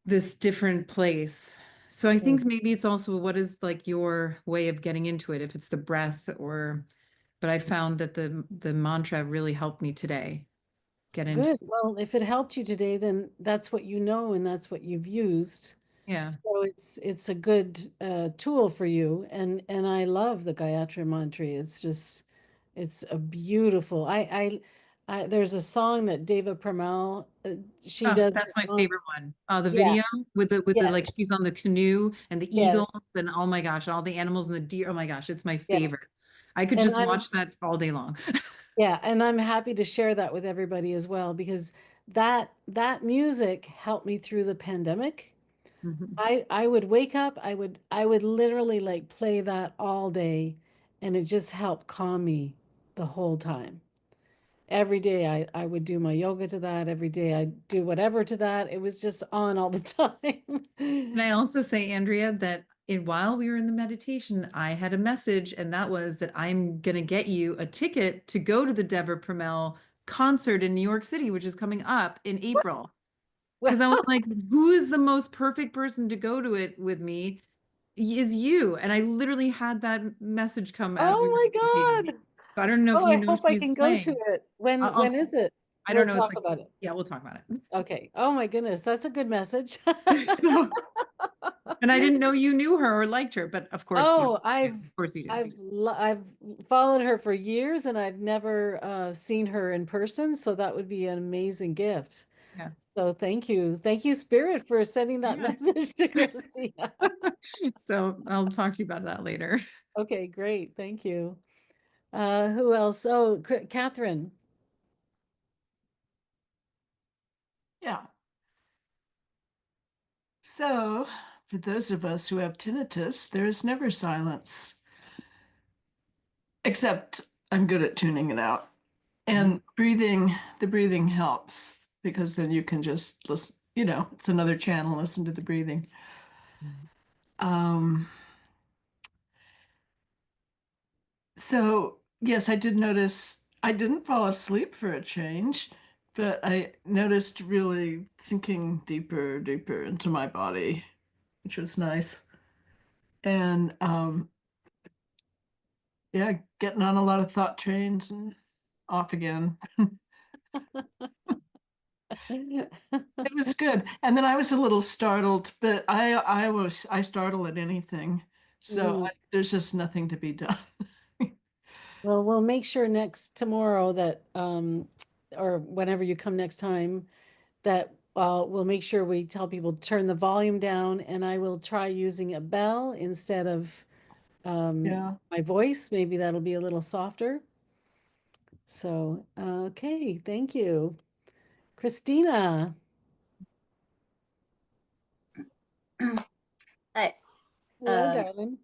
this different place. So I think maybe it's also what is like your way of getting into it, if it's the breath but I found that the mantra really helped me today get into. Good. Well, if it helped you today, then that's what you know and that's what you've used. Yeah. So it's a good tool for you. And I love the Gayatri Mantra. It's a beautiful. There's a song that Deva Premal she Oh, does that's my on, favorite one. The yeah, video with the like yes, she's on the canoe and the eagles yes, and oh my gosh, all the animals and the deer. Oh my gosh, it's my favorite. yes. I could And just I'm watch that all day long. Yeah, and I'm happy to share that with everybody as well because that music helped me through the pandemic. Mhm. I would wake up, I would literally like play that all day and it just helped calm me the whole time. Every day I would do my yoga to that, every day I'd do whatever to that. It was just on all the And time. I also say, Andrea, that while we were in the meditation, I had a message, and that was that I'm going to get you a ticket to go to the Deborah Pramel concert in New York City, which is coming up in April. Because I was like, who is the most perfect person to go to it with me? Is you. And I literally had that message come as we Oh were my meditating. God. So I don't know if Oh, you I know hope I she's can go to playing. it. When is it? I don't We'll know. It's talk like, about it. yeah, we'll talk about Okay. Oh my goodness, that's a good message. it. So, and I didn't know you knew her or liked her, but of course you Oh, do. Of course you do. I've followed her for years and I've never seen her in person, so that would be an amazing gift. Yeah. So thank you. Thank you, Spirit, for sending that Yeah. message to Christina. So I'll talk to you about that later. Okay, great. Thank you. Who else? Oh, Catherine. Yeah. So, for those of us who have tinnitus, there is never silence. Except I'm good at tuning it out. And the breathing helps because then you can just listen, it's another channel, listen to the breathing. Um, so, yes, I did notice I didn't fall asleep for a change, but I noticed really sinking deeper, deeper into my body, which was nice. And yeah, getting on a lot of thought trains and off again. It was good. And then I was a little startled, but I startle at anything. So Mm. there's just nothing to be done. Well, we'll make sure tomorrow that or whenever you come next time that we'll make sure we tell people to turn the volume down and I will try using a bell instead of Yeah. my voice. Maybe that'll be a little softer. So, okay, thank you. Christina. Hi. Hello, Um, darling.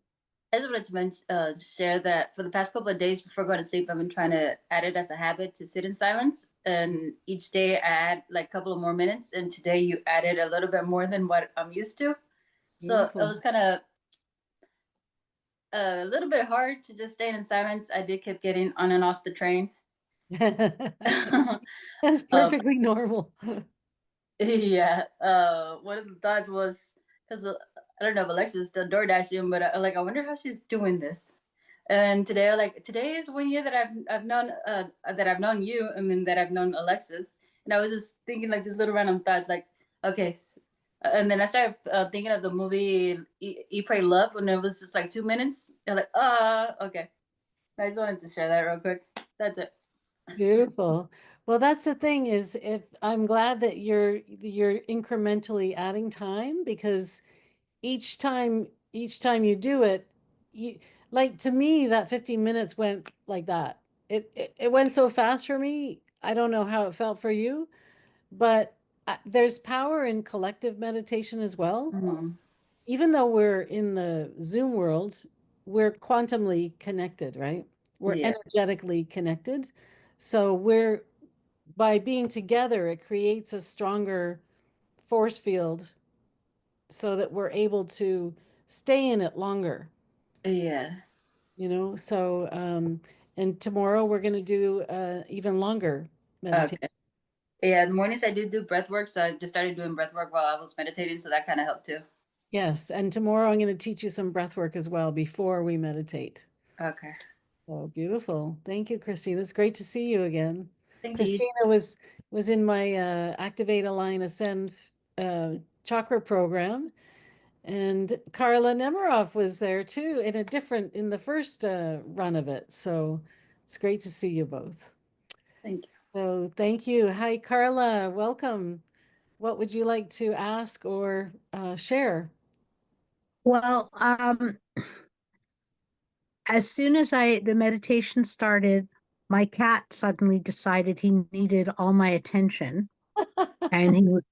I just wanted to share that for the past couple of days before going to sleep, I've been trying to add it as a habit to sit in silence. And each day I add like a couple of more minutes. And today you added a little bit more than what I'm used to. So it Beautiful. was kind of a little bit hard to just stay in silence. I did keep getting on and off the train. That's um, perfectly normal. yeah. One of the thoughts was because I don't know if Alexa's still door dashing, but I wonder how she's doing this. And today, today is 1 year that I've known you, and then that I've known Alexis. And I was just thinking like these little random thoughts, like, okay. And then I started thinking of the movie Eat, Pray, Love, when it was just like 2 minutes. I'm like, okay. I just wanted to share that real quick. That's it. Beautiful. Well, that's the thing is if I'm glad that you're incrementally adding time because each time you do it, you like to me that 15 minutes went like that. It went so fast for me. I don't know how it felt for you, but there's power in collective meditation as well. Mhm. Even though we're in the Zoom world, we're quantumly connected, right? We're Yeah. energetically connected. So we're by being together, it creates a stronger force field so that we're able to stay in it longer, Yeah. So and tomorrow we're going to do even longer meditation. Okay. Yeah. In the mornings I do breath work, so I just started doing breath work while I was meditating, so that kind of helped too. Yes, and tomorrow I'm going to teach you some breath work as well before we meditate. Okay. Oh, beautiful. Thank you, Christina. It's great to see you again. Thank you. Christina was in my Activate, Align, Ascend chakra program, and Carla Nemiroff was there too in the first run of it. So it's great to see you both. Thank you. So thank you. Hi, Carla. Welcome. What would you like to ask or share? Well, as soon as the meditation started, my cat suddenly decided he needed all my attention, and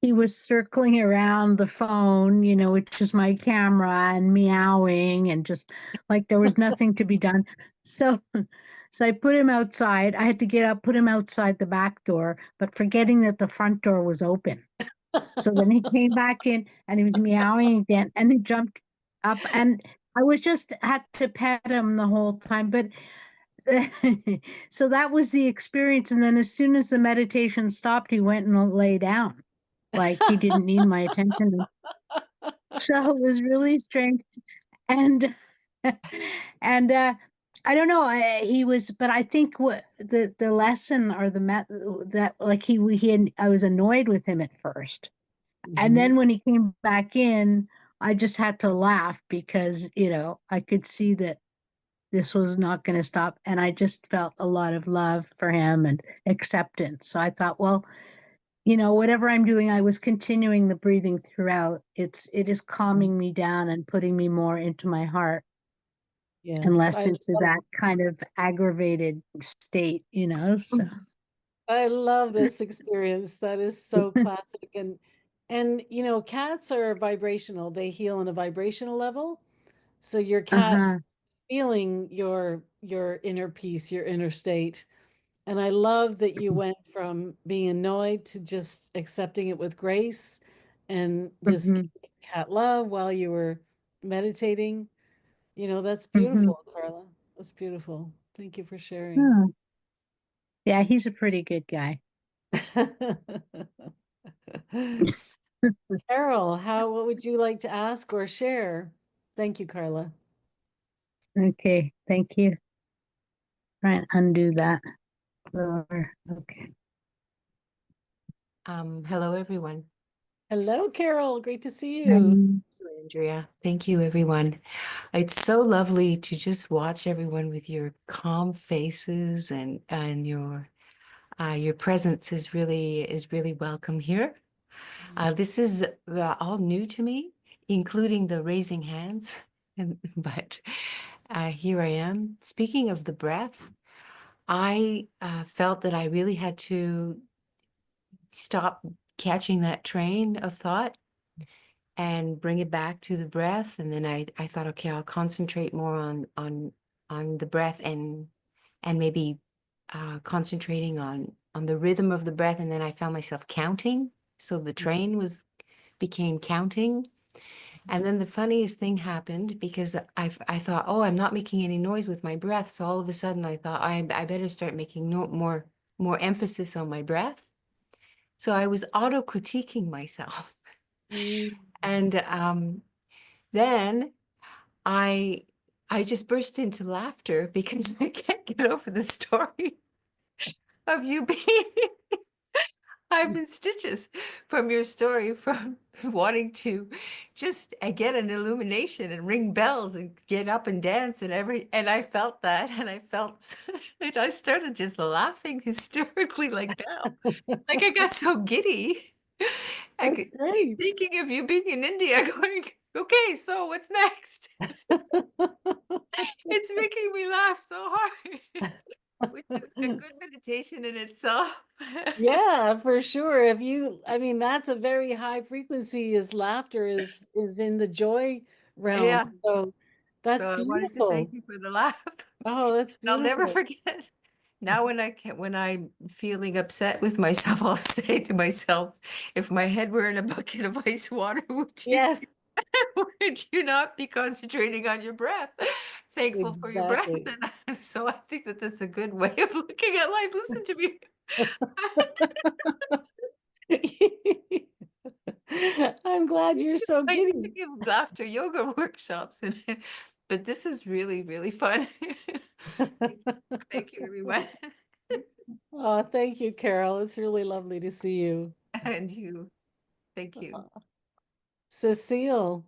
he was circling around the phone, which is my camera, and meowing, and just like there was nothing to be done. So, so I put him outside. I had to get up, put him outside the back door, but forgetting that the front door was open. So then he came back in and he was meowing again, and he jumped up, and I was just had to pet him the whole time. But so that was the experience. And then as soon as the meditation stopped, he went and lay down, like he didn't need my attention. So it was really strange. And and I don't know. But I think what the lesson or that like I was annoyed with him at first. And then when he came back in, I just had to laugh because, I could see that this was not going to stop. And I just felt a lot of love for him and acceptance. So I thought, well, whatever I'm doing, I was continuing the breathing throughout. It is calming me down and putting me more into my heart and Yes, less into that kind of aggravated state, so. I love this experience. That is so classic. And cats are vibrational. They heal on a vibrational level. So your cat Uh-huh. is feeling your inner peace, your inner state. And I love that you went from being annoyed to just accepting it with grace and just Mm-hmm. giving cat love while you were meditating. That's Mm-hmm. beautiful, Carla. That's beautiful. Thank you for sharing. Oh. Yeah, he's a pretty good guy. Carol, what would you like to ask or share? Thank you, Carla. Okay, thank you. Try and undo that. Okay. Hello, everyone. Hello, Carol. Great to see you. Um, Andrea, thank you, everyone. It's so lovely to just watch everyone with your calm faces and your presence is really welcome here. This is all new to me, including the raising hands, but here I am. Speaking of the breath, I felt that I really had to stop catching that train of thought and bring it back to the breath. And then I thought, okay, I'll concentrate more on the breath and maybe concentrating on the rhythm of the breath. And then I found myself counting. So the train became counting. And then the funniest thing happened because I thought, oh, I'm not making any noise with my breath. So all of a sudden I thought I better start making more emphasis on my breath. So I was auto-critiquing myself. Mm. And then I I just burst into laughter because I can't get over the story of you being I'm in stitches from your story, from wanting to just get an illumination and ring bells and get up and dance and I felt that and I felt and I started just laughing hysterically like now. Like I got so giddy. That's great. Thinking of you being in India going, okay, so what's next? It's making me laugh so hard, which is a good meditation in itself. Yeah, for sure. If you, I mean, that's a very high frequency is laughter is in the joy realm. Yeah. So that's So I wanted to thank beautiful. you for the laugh. Oh, that's I'll never beautiful. forget. Now when I'm feeling upset with myself, I'll say to myself, if my head were in a bucket of ice water, Yes, would you not be concentrating on your breath? Thankful for your breath. exactly. And so I think that that's a good way of looking at life. Listen to me. I'm glad you're so I used to giddy. give laughter yoga workshops, but this is really, really fun. Thank you, everyone. Oh, thank you, Carol. It's really lovely to see you. And you. Thank you. Cecile,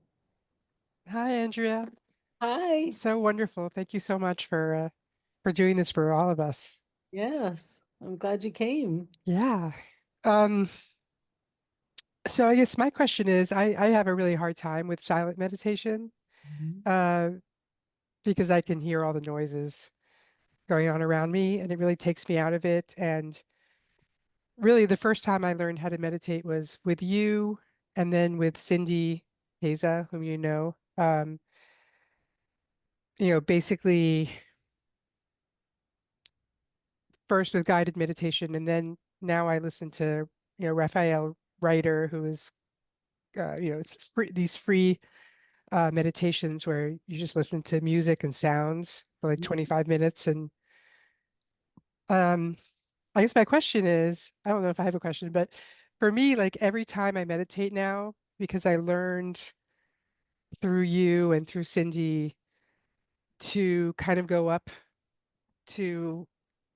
Hi, Andrea. hi. So wonderful. Thank you so much for doing this for all of us. Yes, I'm glad you came. Yeah. Um, so I guess my question is, I have a really hard time with silent meditation, uh, because I can hear all the noises going on around me, and it really takes me out of it. And really, the first time I learned how to meditate was with you, and then with Cindy Haza, whom you know. Basically first with guided meditation, and then now I listen to Raphael Reiter, who is it's free, these free meditations where you just listen to music and sounds for like 25 minutes. And um, I guess my question is, I don't know if I have a question, but for me, like every time I meditate now, because I learned through you and through Cindy to kind of go up to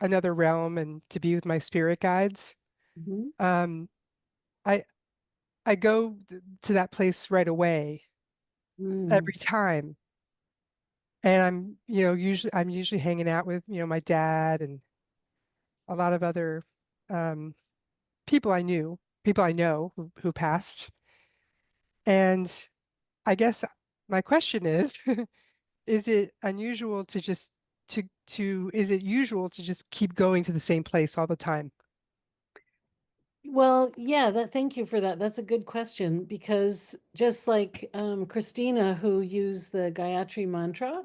another realm and to be with my spirit guides. Mhm. Um, I I go to that place right away Mm. every time. And I'm usually hanging out with, my dad and a lot of other um, people I know who passed. And I guess my question is, is it unusual to just is it usual to just keep going to the same place all the time? Well, yeah, thank you for that. That's a good question because just like Christina, who used the Gayatri mantra,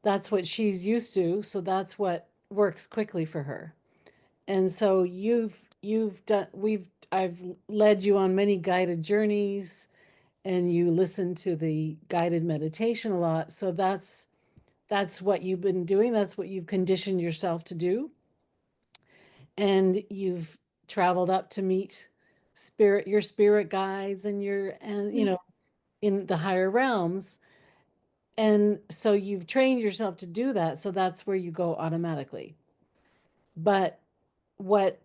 that's what she's used to, so that's what works quickly for her. And so you've done we've I've led you on many guided journeys and you listen to the guided meditation a lot. So that's what you've been doing. That's what you've conditioned yourself to do. And you've traveled up to meet your spirit guides and in the higher realms. And so you've trained yourself to do that. So that's where you go automatically. But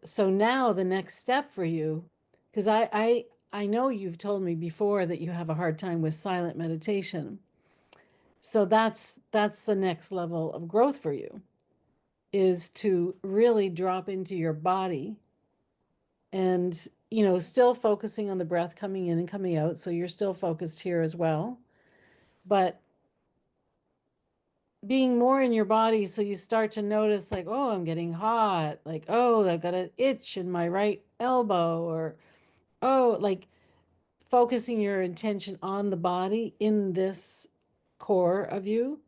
so now the next step for you, because I know you've told me before that you have a hard time with silent meditation. So that's the next level of growth for you is to really drop into your body and still focusing on the breath coming in and coming out, so you're still focused here as well, but being more in your body, so you start to notice like, oh, I'm getting hot, like, oh, I've got an itch in my right elbow, or oh, like focusing your intention on the body in this core of you.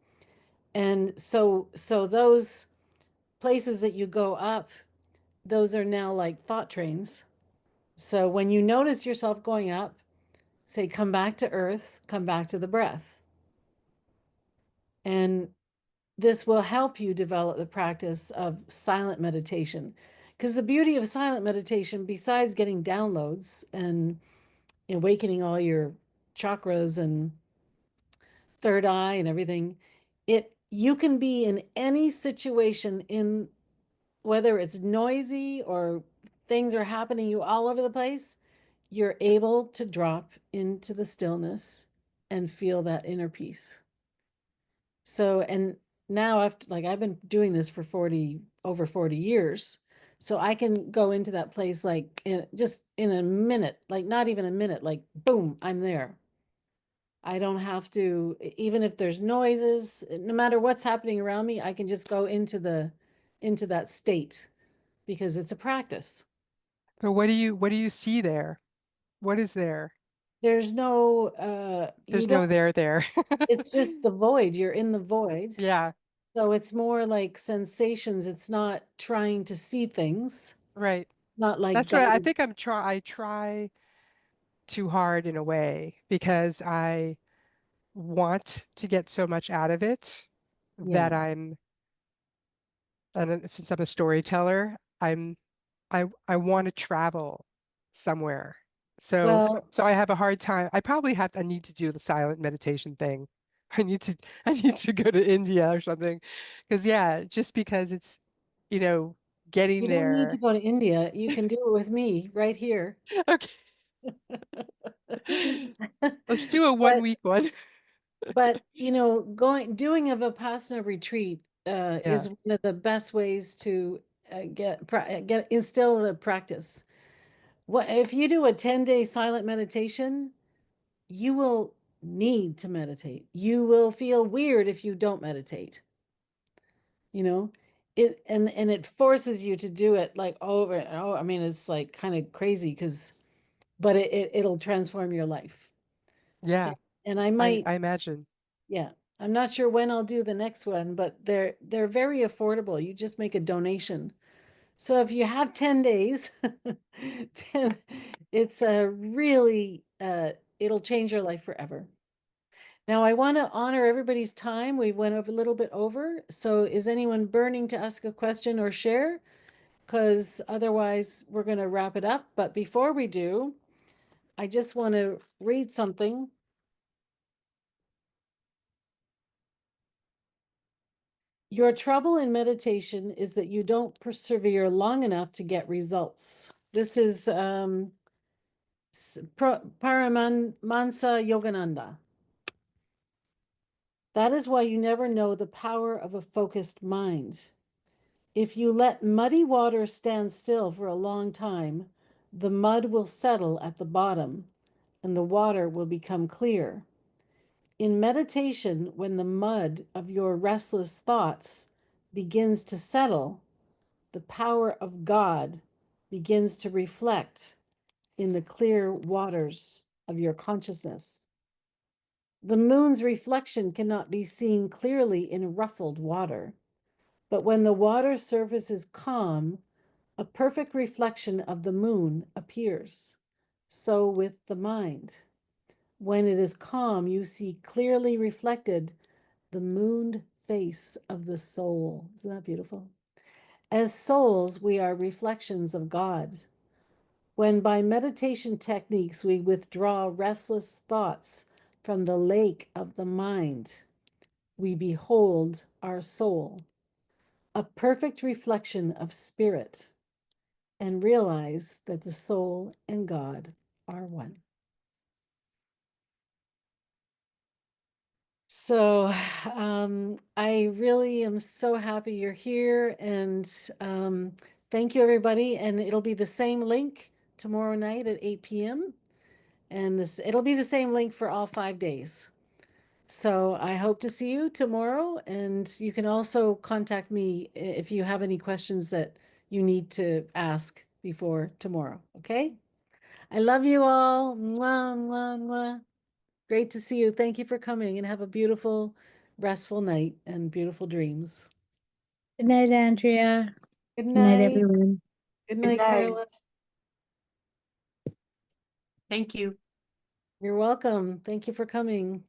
And so those places that you go up, those are now like thought trains. So when you notice yourself going up, say, come back to earth, come back to the breath. And this will help you develop the practice of silent meditation. Because the beauty of silent meditation, besides getting downloads and awakening all your chakras and third eye and everything. You can be in any situation, in whether it's noisy or things are happening you all over the place, you're able to drop into the stillness and feel that inner peace. So, and now I've been doing this for over 40 years. So I can go into that place like just in a minute, like not even a minute, like boom, I'm there. I don't have to, even if there's noises, no matter what's happening around me, I can just go into that state because it's a practice. But what do you see there? What is there? There's no There's no there. it's just the void. You're in the void. Yeah, So it's more like sensations. It's not trying to see things, right. not like That's what I guided. think I try too hard in a way because I want to get so much out of it that Yeah. since I'm a storyteller, I want to travel somewhere. Well, So I have a hard time. I need to do the silent meditation thing. I need to go to India or something. Because yeah, just because it's, you know, getting you don't need to there. go to India. You can do it with me right here. Okay, let's do a But 1 week one. doing a Vipassana retreat Yeah. is one of the best ways to instill the practice. What if you do a 10-day silent meditation, you will need to meditate. You will feel weird if you don't meditate. You know, and it forces you to do it like over and over. I mean, it's like kind of crazy but it'll transform your life. Yeah, And I might, I imagine. yeah, I'm not sure when I'll do the next one, but they're very affordable. You just make a donation. So if you have 10 days, then it's a really it'll change your life forever. Now I want to honor everybody's time. We went over a little bit over. So is anyone burning to ask a question or share? Because otherwise we're going to wrap it up. But before we do, I just want to read something. Your trouble in meditation is that you don't persevere long enough to get results. This is Paramahansa Yogananda. That is why you never know the power of a focused mind. If you let muddy water stand still for a long time, the mud will settle at the bottom and the water will become clear. In meditation, when the mud of your restless thoughts begins to settle, the power of God begins to reflect in the clear waters of your consciousness. The moon's reflection cannot be seen clearly in ruffled water, but when the water surface is calm, a perfect reflection of the moon appears. So with the mind. When it is calm, you see clearly reflected the mooned face of the soul. Isn't that beautiful? As souls, we are reflections of God. When by meditation techniques we withdraw restless thoughts from the lake of the mind, we behold our soul, a perfect reflection of spirit, and realize that the soul and God are one. So I really am so happy you're here, and thank you, everybody. And it'll be the same link tomorrow night at 8 p.m. And it'll be the same link for all 5 days. So I hope to see you tomorrow, and you can also contact me if you have any questions that you need to ask before tomorrow. Okay? I love you all. Mwah, mwah, mwah. Great to see you. Thank you for coming, and have a beautiful, restful night and beautiful dreams. Good night, Andrea. Good Good night, night. everyone. Good Good night, night. Carla. Thank you. You're welcome. Thank you for coming.